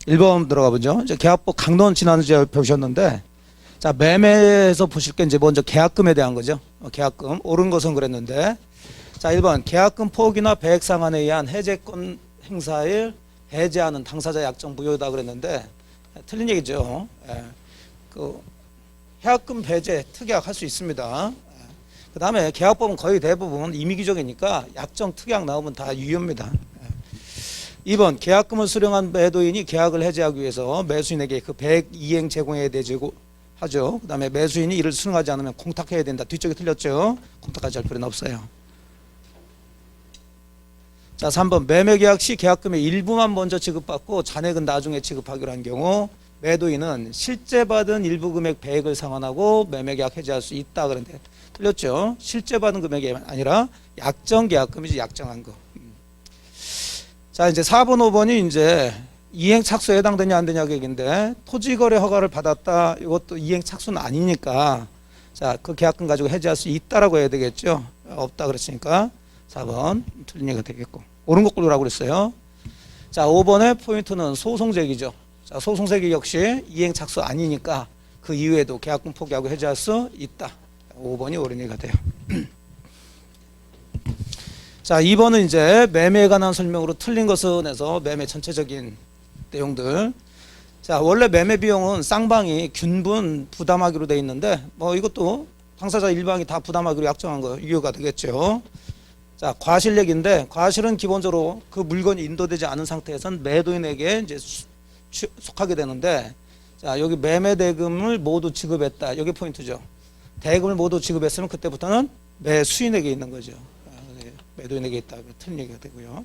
1번 들어가 보죠. 이제 계약법 강론 지난주에 배우셨는데, 자, 매매에서 보실 게 이제 먼저 계약금에 대한 거죠. 계약금. 옳은 것은 그랬는데, 자, 1번 계약금 포기나 배액 상한에 의한 해제권 행사일 해제하는 당사자 약정 무효다 그랬는데, 틀린 얘기죠. 예. 그 계약금 배제 특약 할 수 있습니다. 그 다음에 계약법은 거의 대부분 임의규정이니까 약정 특약 나오면 다 유효입니다. 2번 계약금을 수령한 매도인이 계약을 해제하기 위해서 매수인에게 그 배액 이행 제공해야 되고 하죠. 그 다음에 매수인이 이를 수령하지 않으면 공탁해야 된다. 뒤쪽에 틀렸죠. 공탁하지 할 필요는 없어요. 자, 3번 매매계약 시 계약금의 일부만 먼저 지급받고 잔액은 나중에 지급하기로 한 경우 매도인은 실제 받은 일부 금액 배액을 상환하고 매매계약 해제할 수 있다. 그런데 틀렸죠. 실제 받은 금액이 아니라 약정 계약금이지, 약정한 거. 자, 이제 4번, 5번이 이제 이행 착수에 해당되냐 안 되냐 얘기인데, 토지거래 허가를 받았다. 이것도 이행 착수는 아니니까, 자, 그 계약금 가지고 해지할 수 있다라고 해야 되겠죠. 없다 그랬으니까 4번 틀린 얘기가 되겠고, 옳은 거 고르라고 그랬어요. 자, 5번의 포인트는 소송제기죠. 자, 소송제기 역시 이행 착수 아니니까 그 이후에도 계약금 포기하고 해지할 수 있다. 5번이 옳은 얘기가 돼요. 자, 2번은 이제 매매에 관한 설명으로 틀린 것은 해서 매매 전체적인 내용들. 자, 원래 매매 비용은 쌍방이 균분 부담하기로 돼 있는데, 뭐 이것도 당사자 일방이 다 부담하기로 약정한 거 유효가 되겠죠. 자, 과실액인데, 과실은 기본적으로 그 물건이 인도되지 않은 상태에서는 매도인에게 이제 속하게 되는데, 자, 여기 매매 대금을 모두 지급했다. 여기 포인트죠. 대금을 모두 지급했으면 그때부터는 매수인에게 있는 거죠. 매도인에게 있다. 틀린 얘기가 되고요.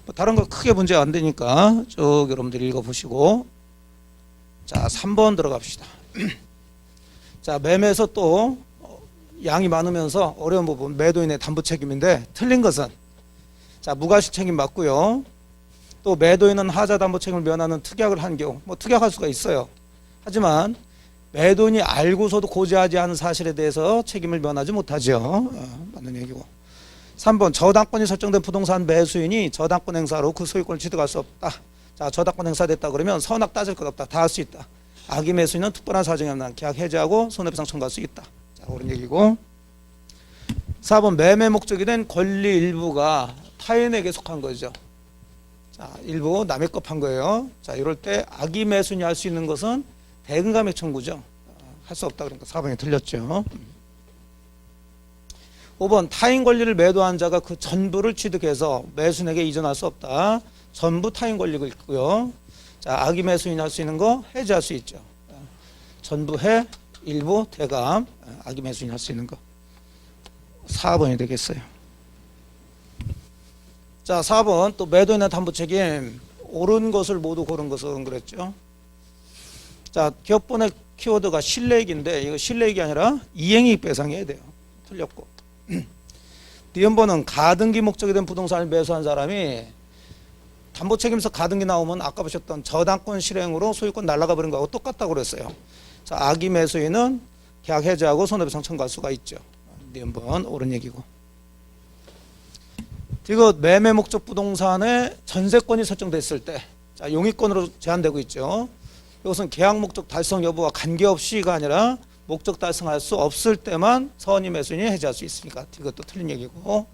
뭐 다른 거 크게 문제 안 되니까 쭉 여러분들이 읽어보시고. 자, 3번 들어갑시다. 자, 매매에서 또 양이 많으면서 어려운 부분 매도인의 담보 책임인데, 틀린 것은 자, 무과실 책임 맞고요. 또 매도인은 하자 담보 책임을 면하는 특약을 한 경우, 뭐 특약할 수가 있어요. 하지만 매도인이 알고서도 고지하지 않은 사실에 대해서 책임을 면하지 못하죠. 맞는 얘기고. 3번 저당권이 설정된 부동산 매수인이 저당권 행사로 그 소유권을 취득할 수 없다. 자, 저당권 행사됐다 그러면 선악 따질 것 없다. 다 할 수 있다. 악의 매수인은 특별한 사정이 없는 한 계약 해지하고 손해배상 청구할 수 있다. 자, 옳은 얘기고. 4번 매매 목적이 된 권리 일부가 타인에게 속한 거죠. 자, 일부 남의 것 한 거예요. 자, 이럴 때 악의 매수인이 할 수 있는 것은 대금감액 청구죠. 할 수 없다 그러니까 4번이 틀렸죠. 5번 타인 권리를 매도한 자가 그 전부를 취득해서 매수인에게 이전할 수 없다. 전부 타인 권리가 있고요. 자, 악의 매수인이 할 수 있는 거 해지할 수 있죠. 전부 해, 일부 대감, 악의 매수인이 할 수 있는 거 4번이 되겠어요. 자, 4번 또 매도인의 담보 책임 옳은 것을 모두 고른 것은 그랬죠. 자, 기업본의 키워드가 실내익인데 이거 실내익이 아니라 이행이익 배상해야 돼요. 틀렸고. 니은번은 가등기 목적이 된 부동산을 매수한 사람이 담보 책임서 가등기 나오면 아까 보셨던 저당권 실행으로 소유권 날아가 버린 거하고 똑같다고 그랬어요. 자, 악의 매수인은 계약 해지하고 손해배상 청구할 수가 있죠. 니은번 옳은 얘기고. 이거 매매 목적 부동산에 전세권이 설정됐을 때, 자, 용의권으로 제한되고 있죠. 이것은 계약 목적 달성 여부와 관계없이가 아니라 목적 달성할 수 없을 때만 선의 매수인이 해지할 수 있으니까 이것도 틀린 얘기고.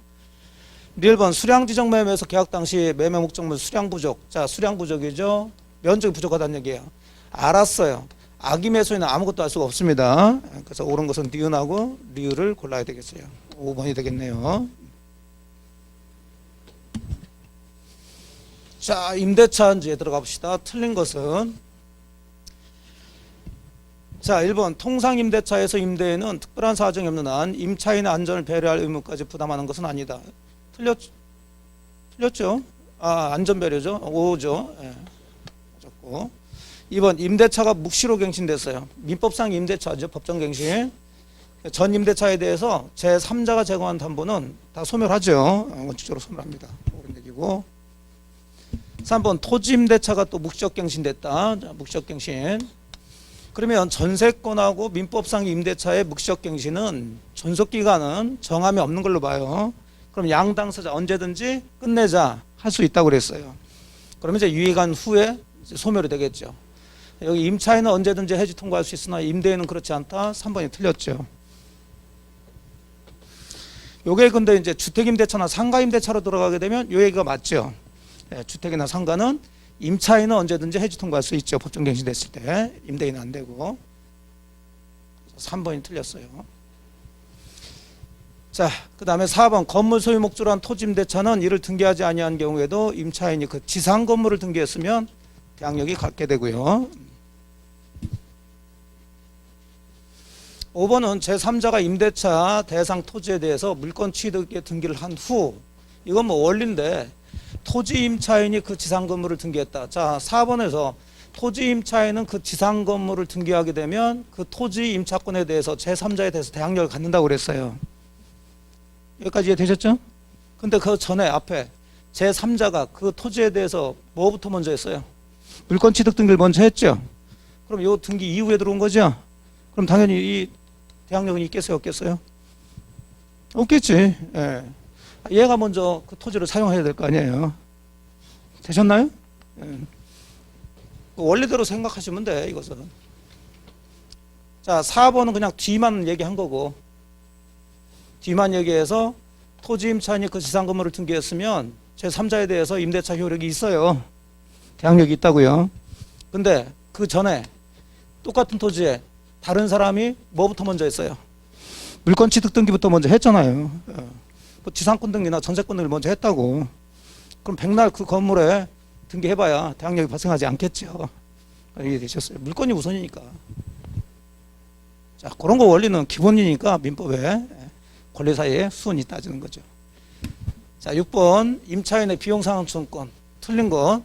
1번 수량 지정 매매에서 계약 당시 매매 목적물 수량 부족. 자, 수량 부족이죠. 면적이 부족하다는 얘기예요. 알았어요. 악의 매수인은 아무것도 할 수가 없습니다. 그래서 옳은 것은 니은하고 리을을 골라야 되겠어요. 5번이 되겠네요. 자, 임대차인지에 들어가 봅시다. 틀린 것은 자, 1번 통상임대차에서 임대인은 특별한 사정이 없는 한 임차인의 안전을 배려할 의무까지 부담하는 것은 아니다. 틀렸죠? 아, 안전배려죠. 5죠. 예. 맞았고. 2번 임대차가 묵시로 갱신됐어요. 민법상 임대차죠. 법정갱신. 전 임대차에 대해서 제3자가 제공한 담보는 다 소멸하죠. 원칙적으로 소멸합니다. 그런 얘기고. 3번 토지 임대차가 또 묵시적갱신됐다. 자, 묵시적갱신. 그러면 전세권하고 민법상 임대차의 묵시적갱신은 존속기간은 정함이 없는 걸로 봐요. 그럼 양 당사자 언제든지 끝내자 할 수 있다고 그랬어요. 그러면 이제 유예간 후에 이제 소멸이 되겠죠. 여기 임차인은 언제든지 해지 통과할 수 있으나 임대인은 그렇지 않다. 3번이 틀렸죠. 요게 근데 이제 주택임대차나 상가임대차로 들어가게 되면 요 얘기가 맞죠. 예, 주택이나 상가는 임차인은 언제든지 해지 통과할 수 있죠. 법정 갱신됐을 때. 임대인은 안 되고. 3번이 틀렸어요. 자, 그 다음에 4번 건물 소유 목적으로 한 토지임대차는 이를 등기하지 아니한 경우에도 임차인이 그 지상 건물을 등기했으면 대항력이 갖게 되고요. 5번은 제3자가 임대차 대상 토지에 대해서 물권 취득에 등기를 한 후, 이건 뭐 원리인데 토지 임차인이 그 지상 건물을 등기했다. 자, 4번에서 토지 임차인은 그 지상 건물을 등기하게 되면 그 토지 임차권에 대해서 제3자에 대해서 대항력을 갖는다고 그랬어요. 여기까지 이해되셨죠? 근데 그 전에 앞에 제3자가 그 토지에 대해서 뭐부터 먼저 했어요? 물권 취득 등기를 먼저 했죠. 그럼 이 등기 이후에 들어온 거죠? 그럼 당연히 이 대항력은 있겠어요? 없겠어요? 없겠지. 예. 얘가 먼저 그 토지를 사용해야 될 거 아니에요. 되셨나요? 예. 원리대로 생각하시면 돼, 이것은. 자, 4번은 그냥 뒤만 얘기한 거고, 뒤만 얘기해서 토지 임차인이 그 지상 건물을 등기했으면 제3자에 대해서 임대차 효력이 있어요. 대항력이 있다고요. 근데 그 전에 똑같은 토지에 다른 사람이 뭐부터 먼저 했어요? 물권 취득 등기부터 먼저 했잖아요. 뭐 지상권 등기나 전세권 등기를 먼저 했다고. 그럼 백날 그 건물에 등기해봐야 대항력이 발생하지 않겠죠. 이해되셨어요? 물권이 우선이니까. 자, 그런 거 원리는 기본이니까 민법에 권리 사이에 수원이 따지는 거죠. 자, 6번 임차인의 비용상환청권 틀린 것.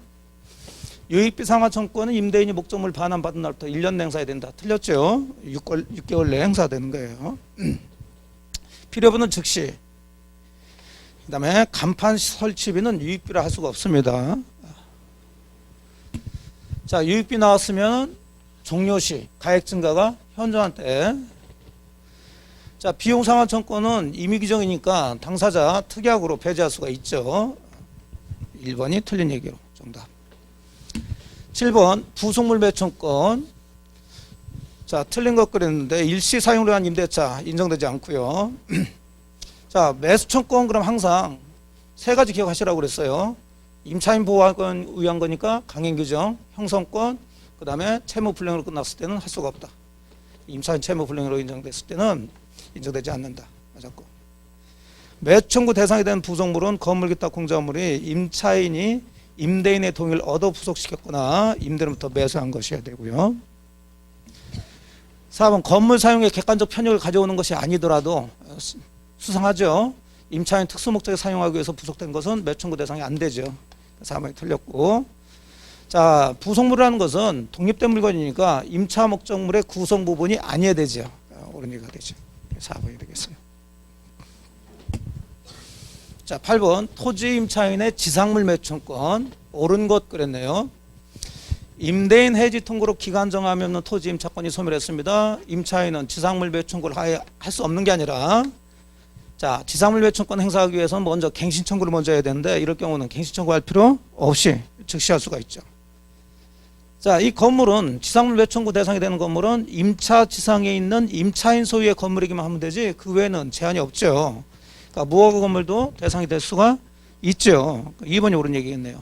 유익비 상환청권은 임대인이 목적물 반환받은 날부터 1년 내 행사해야 된다. 틀렸죠? 6개월 내에 행사되는 거예요. 필요분은 즉시. 그 다음에 간판 설치비는 유익비라 할 수가 없습니다. 자, 유익비 나왔으면 종료시 가액 증가가 현저한 때. 자, 비용 상환청권은 임의 규정이니까 당사자 특약으로 배제할 수가 있죠. 1번이 틀린 얘기로 정답. 7번 부속물 매청권. 자, 틀린 것 그랬는데 일시 사용을 한 임대차 인정되지 않고요. 자, 매수청권 그럼 항상 세 가지 기억하시라고 그랬어요. 임차인 보호하기 위한 거니까 강행 규정, 형성권, 그 다음에 채무 불량으로 끝났을 때는 할 수가 없다. 임차인 채무 불량으로 인정됐을 때는 인정되지 않는다. 맞았고. 매청구 대상이 된 부속물은 건물 기타 공작물이 임차인이 임대인의 동의를 얻어 부속시켰거나 임대인부터 매수한 것이어야 되고요. 4번 건물 사용에 객관적 편익을 가져오는 것이 아니더라도 수상하죠. 임차인 특수 목적에 사용하기 위해서 부속된 것은 매청구 대상이 안 되죠. 4번이 틀렸고. 자, 부속물이라는 것은 독립된 물건이니까 임차 목적물의 구성 부분이 아니어야 되죠. 옳은 얘기가 되죠. 4번이 되겠어요. 자, 8번 토지 임차인의 지상물 매청권 옳은 것 그랬네요. 임대인 해지 통고로 기간 정함이 없는 토지 임차권이 소멸했습니다. 임차인은 지상물 매청구를 할 수 없는 게 아니라, 자, 지상물 매청권 행사하기 위해서는 먼저 갱신 청구를 먼저 해야 되는데 이럴 경우는 갱신 청구할 필요 없이 즉시 할 수가 있죠. 자, 이 건물은 지상물 매청구 대상이 되는 건물은 임차 지상에 있는 임차인 소유의 건물이기만 하면 되지 그 외에는 제한이 없죠. 그러니까 무허가 건물도 대상이 될 수가 있죠. 2번이 옳은 얘기겠네요.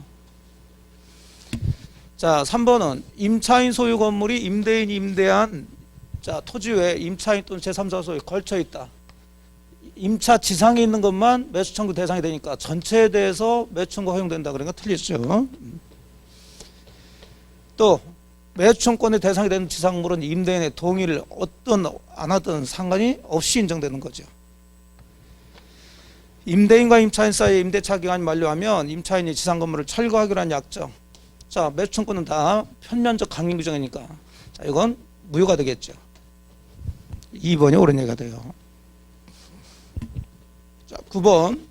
자, 3번은 임차인 소유 건물이 임대인이 임대한 자, 토지 외에 임차인 또는 제3자 소유에 걸쳐 있다. 임차 지상에 있는 것만 매수 청구 대상이 되니까 전체에 대해서 매수 청구 허용된다. 그러니까 틀리죠. 또 매수 청구권의 대상이 되는 지상물은 임대인의 동의를 얻든 안 하든 상관이 없이 인정되는 거죠. 임대인과 임차인 사이에 임대차 기간이 만료하면 임차인이 지상 건물을 철거하기로 한 약정. 자, 매수 청구는 다 편면적 강행 규정이니까 자, 이건 무효가 되겠죠. 2번이 옳은 얘기가 돼요. 자, 9번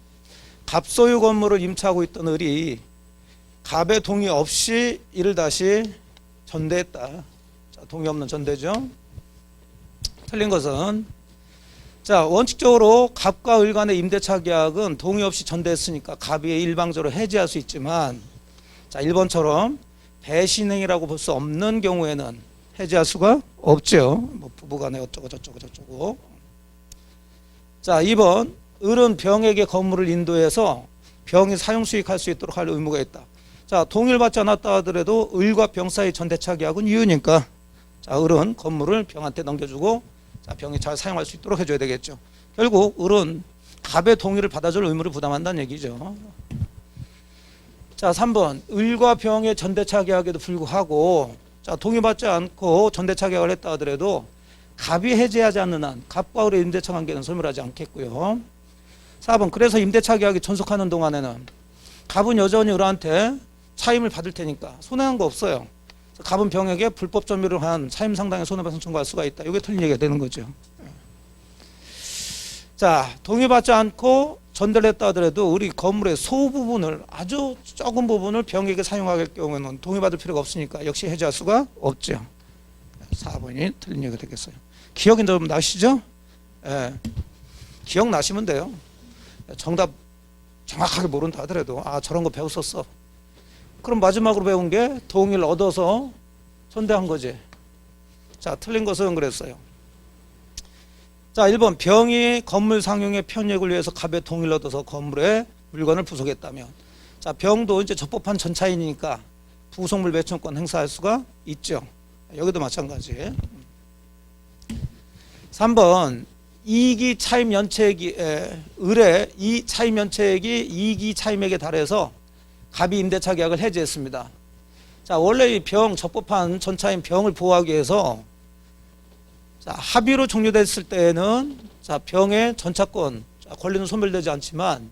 갑소유 건물을 임차하고 있던 을이 갑의 동의 없이 이를 다시 전대했다. 자, 동의 없는 전대죠. 틀린 것은 자, 원칙적으로 갑과 을 간의 임대차 계약은 동의 없이 전대했으니까 갑이 일방적으로 해지할 수 있지만 자, 1번처럼 배신행위라고 볼 수 없는 경우에는 해지할 수가 없죠. 뭐 부부간에 어쩌고 저쩌고 저쩌고. 자, 2번 을은 병에게 건물을 인도해서 병이 사용 수익할 수 있도록 할 의무가 있다. 자, 동의를 받지 않았다 하더라도 을과 병 사이 전대차 계약은 이유니까 자, 을은 건물을 병한테 넘겨주고 자, 병이 잘 사용할 수 있도록 해줘야 되겠죠. 결국 을은 갑의 동의를 받아줄 의무를 부담한다는 얘기죠. 자, 3번 을과 병의 전대차 계약에도 불구하고 자, 동의받지 않고 전대차 계약을 했다 하더라도 갑이 해지하지 않는 한 갑과 을의 임대차 관계는 소멸하지 않겠고요. 4번 그래서 임대차 계약이 존속하는 동안에는 갑은 여전히 을한테 차임을 받을 테니까 손해한 거 없어요. 갑은 병에게 불법 점유를 한 차임 상당의 손해배상 청구할 수가 있다. 이게 틀린 얘기가 되는 거죠. 자, 동의받지 않고 전대를 했다 하더라도 우리 건물의 소부분을 아주 적은 부분을 병에게 사용할 경우에는 동의받을 필요가 없으니까 역시 해지할 수가 없죠. 4번이 틀린 얘기가 되겠어요. 기억이 좀 나시죠? 예. 기억나시면 돼요. 정답 정확하게 모른다 하더라도 아 저런 거 배웠었어. 그럼 마지막으로 배운 게 동의를 얻어서 전대한 거지. 자, 틀린 것은 그랬어요. 자, 1번 병이 건물 상용의 편익을 위해서 갑의 동의를 얻어서 건물에 물건을 부속했다면 자, 병도 이제 적법한 전차인이니까 부속물 매천권 행사할 수가 있죠. 여기도 마찬가지. 3번 이기 차임 연체액이 을의 이 차임 연체액이 이기 차임액에 달해서 갑이 임대차 계약을 해지했습니다. 자, 원래 이 병 적법한 전차인 병을 보호하기 위해서 자, 합의로 종료됐을 때에는 자, 병의 전차권 권리는 소멸되지 않지만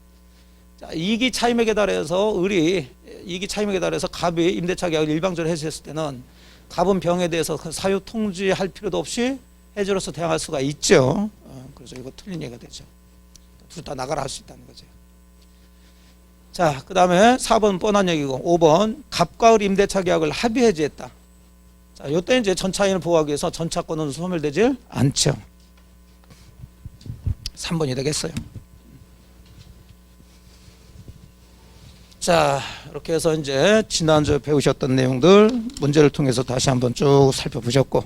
자, 이기 차임액에 달해서 을이 이기 차임액에 달해서 갑이 임대차 계약을 일방적으로 해지했을 때는 갑은 병에 대해서 그 사유 통지할 필요도 없이 해지로서 대항할 수가 있죠. 그래서 이거 틀린 얘기가 되죠. 둘 다 나가라 할 수 있다는 거죠. 자, 그 다음에 4번 뻔한 얘기고 5번 갑과 을 임대차 계약을 합의 해지했다. 자, 이때 이제 전차인을 보호하기 위해서 전차권은 소멸되질 않죠. 3번이 되겠어요. 자, 이렇게 해서 이제 지난주에 배우셨던 내용들 문제를 통해서 다시 한번 쭉 살펴보셨고